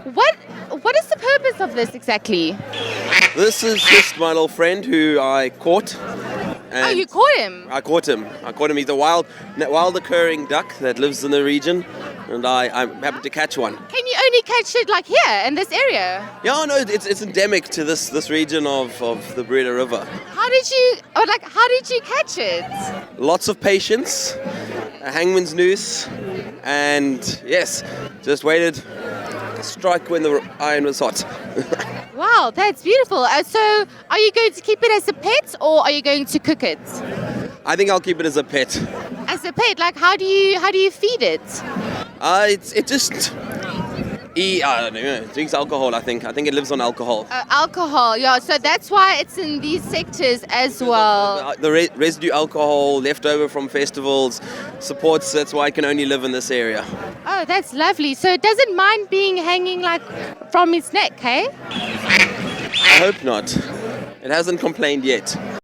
What is the purpose of this exactly? This is just my little friend who I caught. Oh, you caught him. I caught him. He's a wild occurring duck that lives in the region, and I'm happy to catch one. Can you only catch it like here in this area? Yeah, no, it's endemic to this region of the Breda River. How did you catch it? Lots of patience, a hangman's noose, and yes, just waited to strike when the iron was hot. Wow, that's beautiful. So, are you going to keep it as a pet or are you going to cook it? I think I'll keep it as a pet. As a pet, like how do you feed it? It just I don't know, it drinks alcohol. I think it lives on alcohol. Alcohol, yeah. So that's why it's in these sectors as well. The residue alcohol left over from festivals supports. That's why it can only live in this area. Oh, that's lovely. So it doesn't mind being hanging like from its neck, hey? I hope not. It hasn't complained yet.